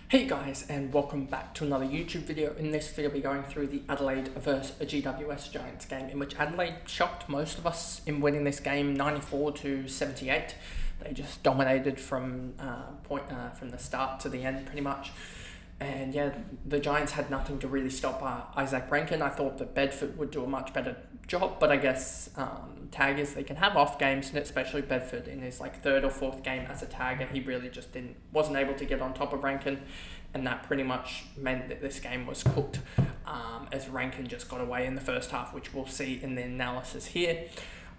Hey guys, and welcome back to another YouTube video. In this video, we're going through the Adelaide versus GWS Giants game, in which Adelaide shocked most of us in winning this game 94-78. They just dominated from the start to the end, pretty much. And yeah, the Giants had nothing to really stop Isaac Rankin. I thought that Bedford would do a much better job, but I guess taggers, they can have off games, and especially Bedford in his third or fourth game as a tagger, he really just wasn't able to get on top of Rankin, and that pretty much meant that this game was cooked, as Rankin just got away in the first half, which we'll see in the analysis here.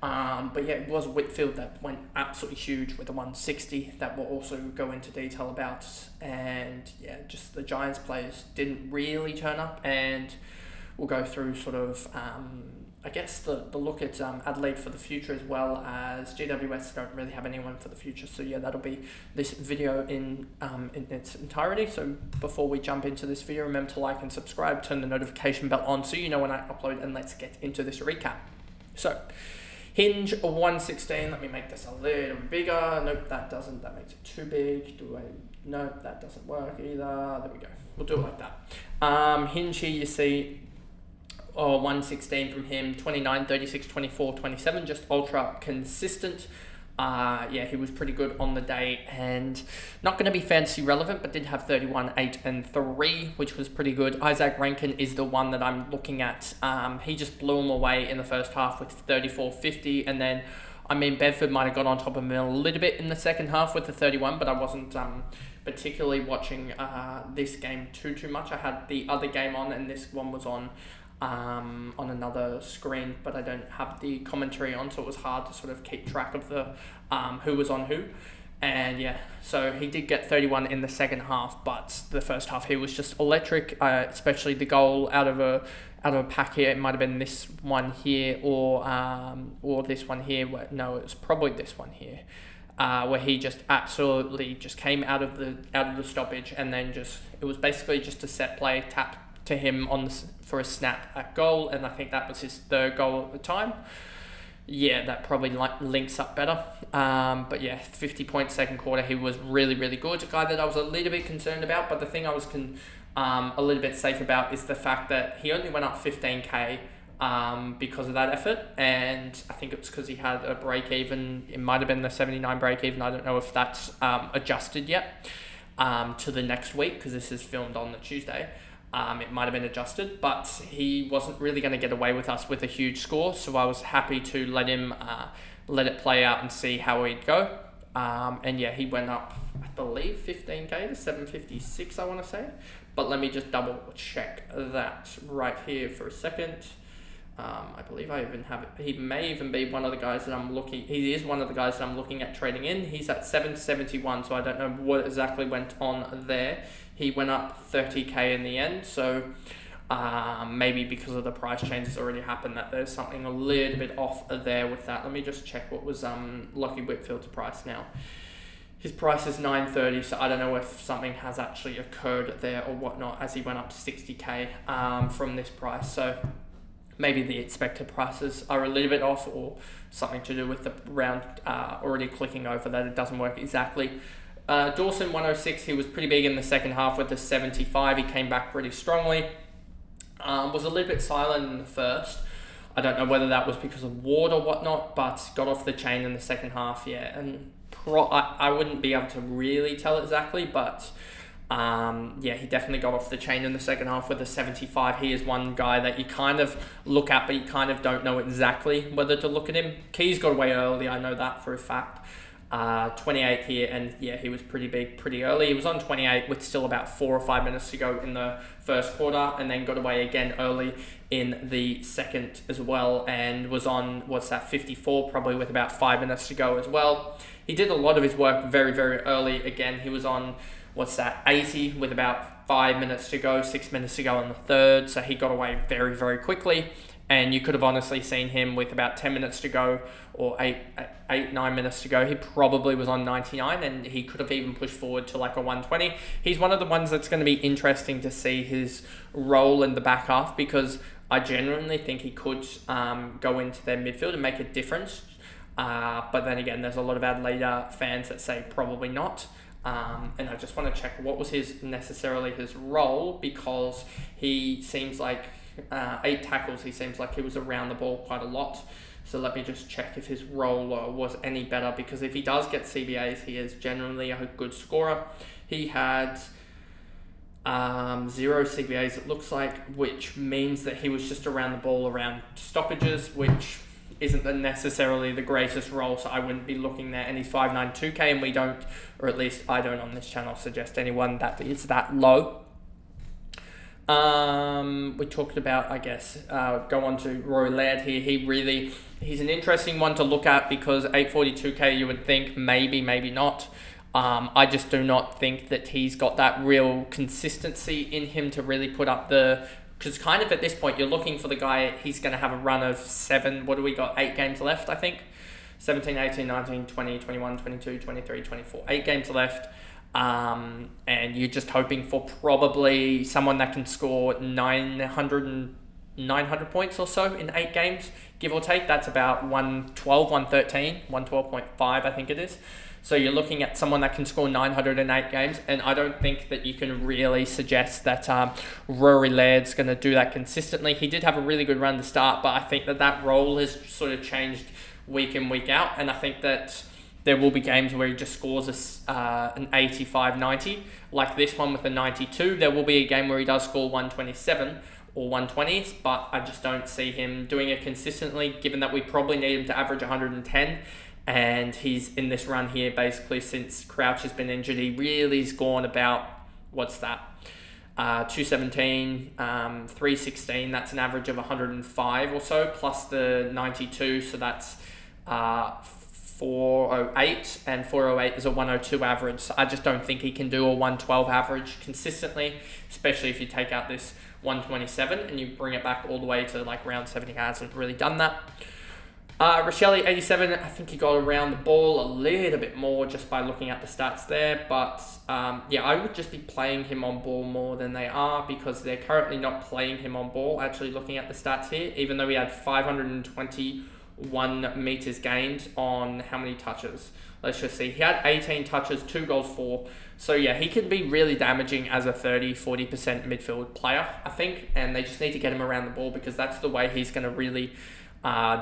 But yeah, it was Whitfield that went absolutely huge with the 160 that we'll also go into detail about. And yeah, just the Giants players didn't really turn up, and we'll go through sort of, I guess, the look at Adelaide for the future, as well as GWS don't really have anyone for the future. So yeah, that'll be this video in its entirety. So before we jump into this video, remember to like and subscribe, turn the notification bell on so you know when I upload, and let's get into this recap. So Hinge 116, let me make this a little bigger. Nope, that doesn't, that makes it too big. Nope, that doesn't work either. There we go, we'll do it like that. Hinge here, you see 116 from him, 29, 36, 24, 27, just ultra consistent. Yeah, he was pretty good on the day, and not going to be fantasy relevant, but did have 31, 8, and 3, which was pretty good. Isaac Rankin is the one that I'm looking at. He just blew him away in the first half with 34, 50, and then, Bedford might have got on top of him a little bit in the second half with the 31, but I wasn't particularly watching this game too much. I had the other game on, and this one was on another screen, but I don't have the commentary on, so it was hard to sort of keep track of the who was on who. And yeah, so he did get 31 in the second half, but the first half he was just electric, especially the goal out of a pack here. It might have been this one here, or this one here. No, it was probably this one here, where he just absolutely just came out of the stoppage, and then it was basically just a set play, tap to him for a snap at goal, and I think that was his third goal at the time. Yeah, that probably links up better. But yeah, 50-point second quarter, he was really, really good. A guy that I was a little bit concerned about, but the thing I was a little bit safe about is the fact that he only went up 15k because of that effort, and I think it was because he had a break even. It might have been the 79 break even. I don't know if that's adjusted yet to the next week, because this is filmed on the Tuesday. It might have been adjusted, but he wasn't really going to get away with us with a huge score, so I was happy to let it play out and see how he'd go. And yeah, he went up, I believe, 15k to 756, I want to say. But let me just double check that right here for a second. I believe I even have it. He may even be one of the guys that I'm looking. He is one of the guys that I'm looking at trading in. He's at 771, so I don't know what exactly went on there. He went up 30k in the end, so maybe because of the price changes already happened, that there's something a little bit off there with that. Let me just check what was Lockie Whitfield's price now. His price is 930, so I don't know if something has actually occurred there or whatnot, as he went up to 60k from this price. So maybe the expected prices are a little bit off, or something to do with the round already clicking over that it doesn't work exactly. Dawson 106, he was pretty big in the second half with the 75. He came back pretty strongly. Was a little bit silent in the first. I don't know whether that was because of Ward or whatnot, but got off the chain in the second half, yeah. And I wouldn't be able to really tell exactly, but yeah, he definitely got off the chain in the second half with a 75. He is one guy that you kind of look at, but you kind of don't know exactly whether to look at him. Keys got away early, I know that for a fact. 28 here, and yeah, he was pretty big pretty early. He was on 28 with still about 4 or 5 minutes to go in the first quarter, and then got away again early in the second as well, and was on 54 probably with about 5 minutes to go as well. He did a lot of his work very, very early. Again, he was on 80 with about 5 minutes to go, 6 minutes to go in the third, so he got away very, very quickly. And you could have honestly seen him with about 10 minutes to go, or 9 minutes to go. He probably was on 99, and he could have even pushed forward to like a 120. He's one of the ones that's going to be interesting to see his role in the back half, because I genuinely think he could go into their midfield and make a difference. But then again, there's a lot of Adelaide fans that say probably not. And I just want to check what was necessarily his role, because he seems like 8 tackles. He seems like he was around the ball quite a lot. So let me just check if his role was any better, because if he does get CBAs, he is generally a good scorer. He had 0 CBAs, it looks like, which means that he was just around the ball around stoppages, which isn't necessarily the greatest role, so I wouldn't be looking there. And he's 5'9", 2K, and we don't, or at least I don't on this channel, suggest anyone that is that low. We talked about, I guess, go on to Rory Laird here. He's an interesting one to look at, because 842K, you would think maybe not. I just do not think that he's got that real consistency in him to really put up because kind of at this point, you're looking for the guy, he's going to have a run of 8 games left, I think. 17, 18, 19, 20, 21, 22, 23, 24. 8 games left. And you're just hoping for probably someone that can score 900 points or so in 8 games, give or take. That's about 112, 113, 112.5, I think it is. So you're looking at someone that can score 908 games, and I don't think that you can really suggest that Rory Laird's going to do that consistently. He did have a really good run to start, but I think that role has sort of changed week in, week out, and I think that there will be games where he just scores an 85, 90, like this one with a 92. There will be a game where he does score 127 or 120s, but I just don't see him doing it consistently, given that we probably need him to average 110. And he's in this run here basically since Crouch has been injured. He really's gone about, 217, 316. That's an average of 105 or so, plus the 92. So that's 408, and 408 is a 102 average. So I just don't think he can do a 112 average consistently, especially if you take out this 127 and you bring it back all the way to like round 70. He hasn't really done that. Rochelle, 87, I think he got around the ball a little bit more just by looking at the stats there. But I would just be playing him on ball more than they are, because they're currently not playing him on ball. Actually looking at the stats here, even though he had 521 meters gained on how many touches? Let's just see. He had 18 touches, 2 goals, 4. So yeah, he can be really damaging as a 30-40% midfield player, I think. And they just need to get him around the ball, because that's the way he's going to really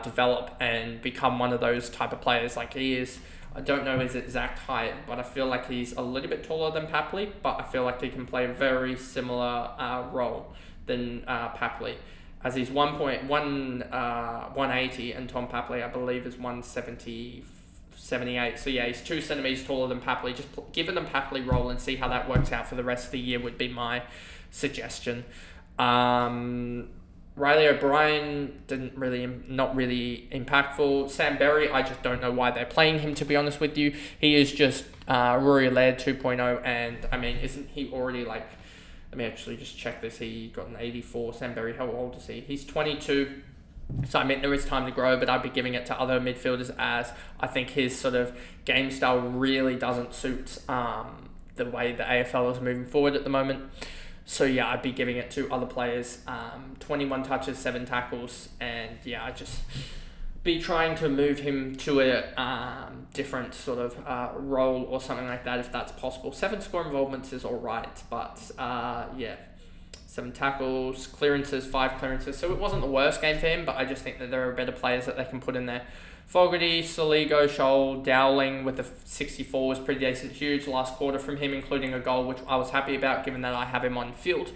develop and become one of those type of players like he is. I don't know his exact height, but I feel like he's a little bit taller than Papley, but I feel like he can play a very similar role than Papley, as he's 180, and Tom Papley, I believe, is 170, 78. So yeah, he's 2 centimeters taller than Papley. Just give him a Papley role and see how that works out for the rest of the year would be my suggestion. Riley O'Brien not really impactful. Sam Berry, I just don't know why they're playing him, to be honest with you. He is just Rory Laird 2.0, and I mean, isn't he already like, let me actually just check this. He got an 84. Sam Berry, how old is he? He's 22. So I mean, there is time to grow, but I'd be giving it to other midfielders, as I think his sort of game style really doesn't suit the way the AFL is moving forward at the moment. So yeah, I'd be giving it to other players. 21 touches, 7 tackles, and yeah, I'd just be trying to move him to a different sort of role or something like that, if that's possible. 7 score involvements is all right, but 7 tackles, clearances, 5 clearances. So it wasn't the worst game for him, but I just think that there are better players that they can put in there. Fogarty, Soligo, Scholl, Dowling with the 64 was pretty decent. Huge last quarter from him, including a goal, which I was happy about, given that I have him on field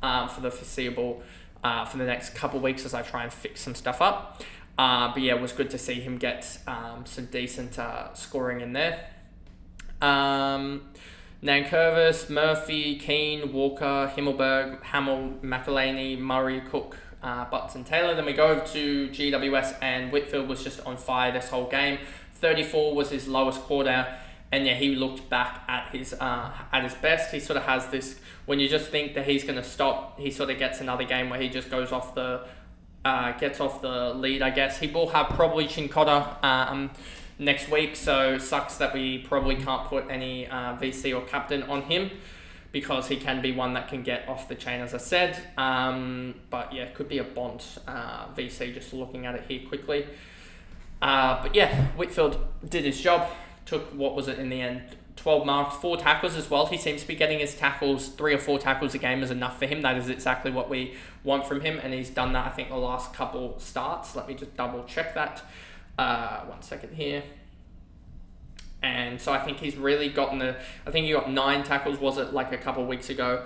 for the foreseeable, for the next couple of weeks as I try and fix some stuff up. But yeah, it was good to see him get some decent scoring in there. Nankervis, Murphy, Keane, Walker, Himmelberg, Hamill, McElhaney, Murray, Cook, Butts and Taylor. Then we go over to GWS, and Whitfield was just on fire this whole game. 34 was his lowest quarter, and yeah, he looked back at his best. He sort of has this, when you just think that he's going to stop, he sort of gets another game where he just goes off the gets off the lead, I guess. He will have probably Chincotta next week, so sucks that we probably can't put any VC or captain on him, because he can be one that can get off the chain, as I said. But yeah, could be a Bont VC, just looking at it here quickly. But yeah, Whitfield did his job, took, what was it in the end, 12 marks, 4 tackles as well. He seems to be getting his tackles, 3 or 4 tackles a game is enough for him. That is exactly what we want from him, and he's done that, I think, the last couple starts. Let me just double check that. 1 second here. And so I think he's really gotten I think he got 9 tackles, was it, like a couple of weeks ago.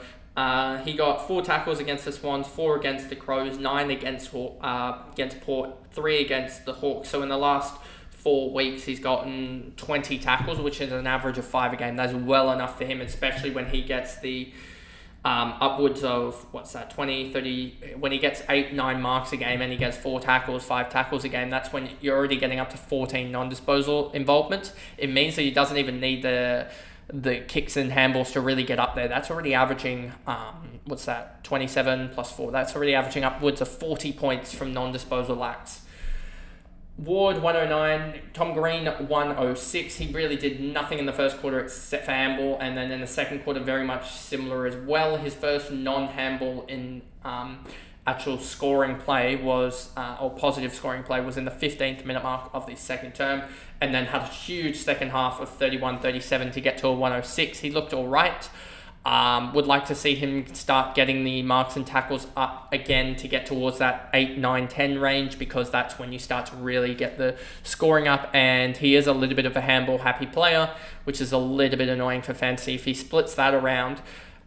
He got 4 tackles against the Swans, 4 against the Crows, 9 against Port, 3 against the Hawks. So in the last 4 weeks, he's gotten 20 tackles, which is an average of 5 a game. That's well enough for him, especially when he gets the upwards of, 20, 30, when he gets 8, 9 marks a game and he gets 4 tackles, 5 tackles a game, that's when you're already getting up to 14 non-disposal involvements. It means that he doesn't even need the kicks and handballs to really get up there. That's already averaging, 27 plus 4. That's already averaging upwards of 40 points from non-disposal acts. Ward 109, Tom Green 106. He really did nothing in the first quarter except for handball, and then in the second quarter very much similar as well. His first non-handball in actual scoring play was, or positive scoring play, was in the 15th minute mark of the second term, and then had a huge second half of 31-37 to get to a 106. He looked all right. Would like to see him start getting the marks and tackles up again to get towards that 8, 9, 10 range, because that's when you start to really get the scoring up. And he is a little bit of a handball happy player, which is a little bit annoying for fantasy. If he splits that around,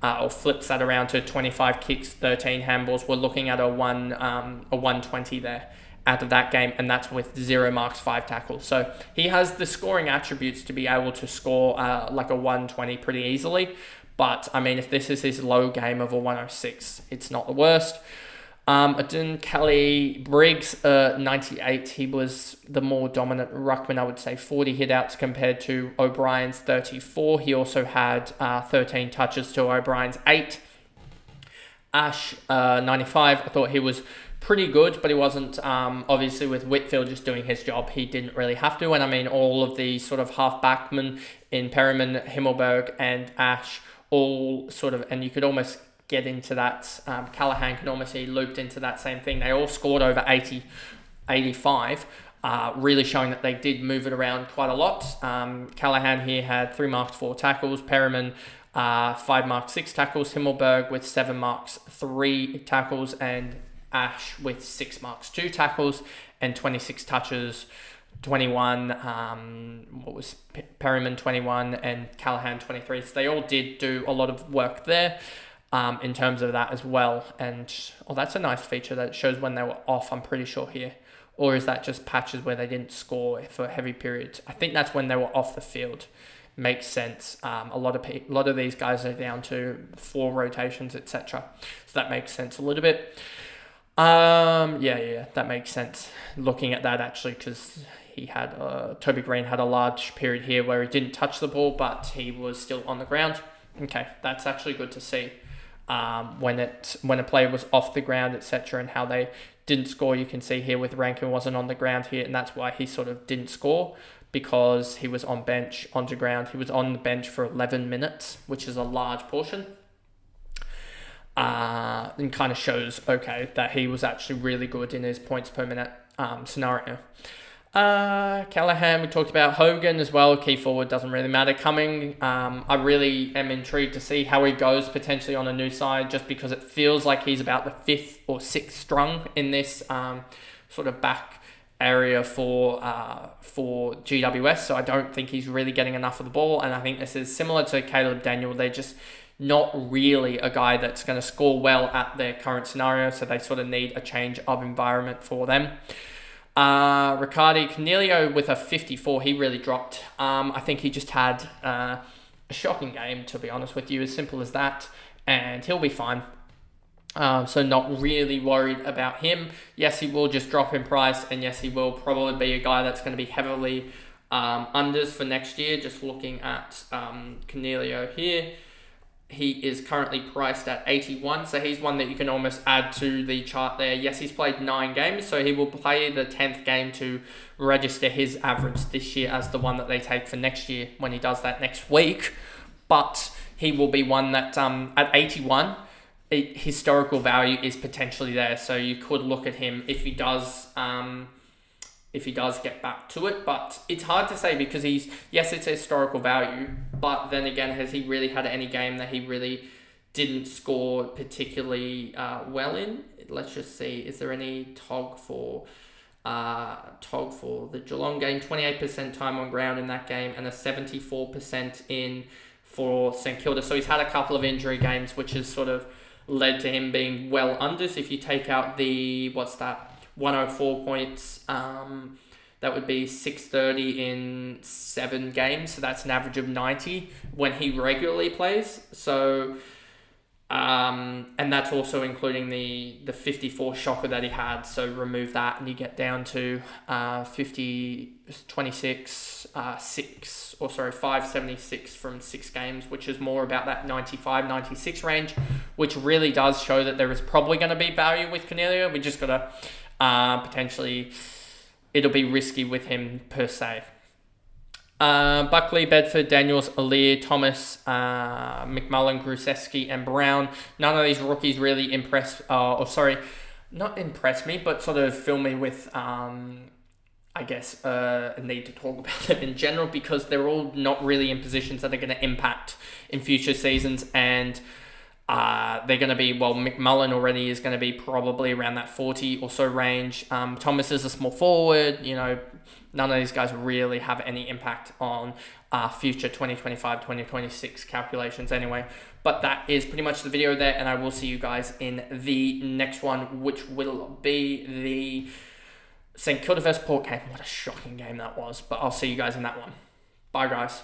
or flips that around to 25 kicks, 13 handballs, we're looking at a 120 there out of that game, and that's with 0 marks, 5 tackles. So he has the scoring attributes to be able to score like a 120 pretty easily. But, I mean, if this is his low game of a 106, it's not the worst. Adun Kelly Briggs, 98. He was the more dominant ruckman, I would say. 40 hit-outs compared to O'Brien's 34. He also had 13 touches to O'Brien's 8. Ash, 95. I thought he was pretty good, but he wasn't, obviously with Whitfield just doing his job, he didn't really have to. And, I mean, all of the sort of half-backmen in Perriman, Himmelberg, and Ash all sort of, and you could almost get into that, Callaghan can almost be looped into that same thing. They all scored over 80, 85, really showing that they did move it around quite a lot. Callaghan here had 3 marks, 4 tackles. Perriman, 5 marks, 6 tackles. Himmelberg with 7 marks, 3 tackles. And Ash with 6 marks, 2 tackles, and 26 touches. 21, Perriman 21 and Callaghan 23. So they all did do a lot of work there in terms of that as well. And that's a nice feature that shows when they were off, I'm pretty sure here. Or is that just patches where they didn't score for heavy periods? I think that's when they were off the field. Makes sense. A lot of these guys are down to 4 rotations, etc. So that makes sense a little bit. That makes sense. Looking at that actually, because he had Toby Green had a large period here where he didn't touch the ball, but he was still on the ground. Okay, that's actually good to see. When a player was off the ground, etc., and how they didn't score, you can see here with Rankin wasn't on the ground here, and that's why he sort of didn't score, because he was onto ground. He was on the bench for 11 minutes, which is a large portion. And kind of shows, okay, that he was actually really good in his points per minute scenario. Callaghan, we talked about. Hogan as well, key forward, doesn't really matter. Cumming, I really am intrigued to see how he goes potentially on a new side, just because it feels like he's about the 5th or 6th strung in this sort of back area for GWS, so I don't think he's really getting enough of the ball, and I think this is similar to Caleb Daniel. They're just not really a guy that's going to score well at their current scenario, so they sort of need a change of environment for them. Riccardi Cornelio with a 54, he really dropped. I think he just had a shocking game, to be honest with you, as simple as that, and he'll be fine. So not really worried about him. Yes, he will just drop in price, and yes, he will probably be a guy that's going to be heavily unders for next year. Just looking at Cornelio here, he is currently priced at 81, so he's one that you can almost add to the chart there. Yes, he's played 9 games, so he will play the 10th game to register his average this year as the one that they take for next year when he does that next week. But he will be one that at 81, historical value is potentially there, so you could look at him if he does if he does get back to it. But it's hard to say because yes, it's a historical value, but then again, has he really had any game that he really didn't score particularly well in? Let's just see. Is there any TOG for the Geelong game? 28% time on ground in that game and a 74% in for St Kilda. So he's had a couple of injury games, which has sort of led to him being well under. So if you take out the 104 points, that would be 630 in 7 games. So that's an average of 90 when he regularly plays. So, and that's also including the 54 shocker that he had. So remove that and you get down to 576 from 6 games, which is more about that 95, 96 range, which really does show that there is probably going to be value with Cornelia. We just got to potentially, it'll be risky with him per se. Buckley, Bedford, Daniels, Aliir, Thomas, McMullen, Gruszewski, and Brown. None of these rookies really not impress me, but sort of fill me with, a need to talk about them in general because they're all not really in positions that are going to impact in future seasons. And they're going to be, McMullen already is going to be probably around that 40 or so range. Thomas is a small forward, none of these guys really have any impact on future 2025, 2026 calculations anyway. But that is pretty much the video there, and I will see you guys in the next one, which will be the St Kilda vs Port game. What a shocking game that was, but I'll see you guys in that one. Bye, guys.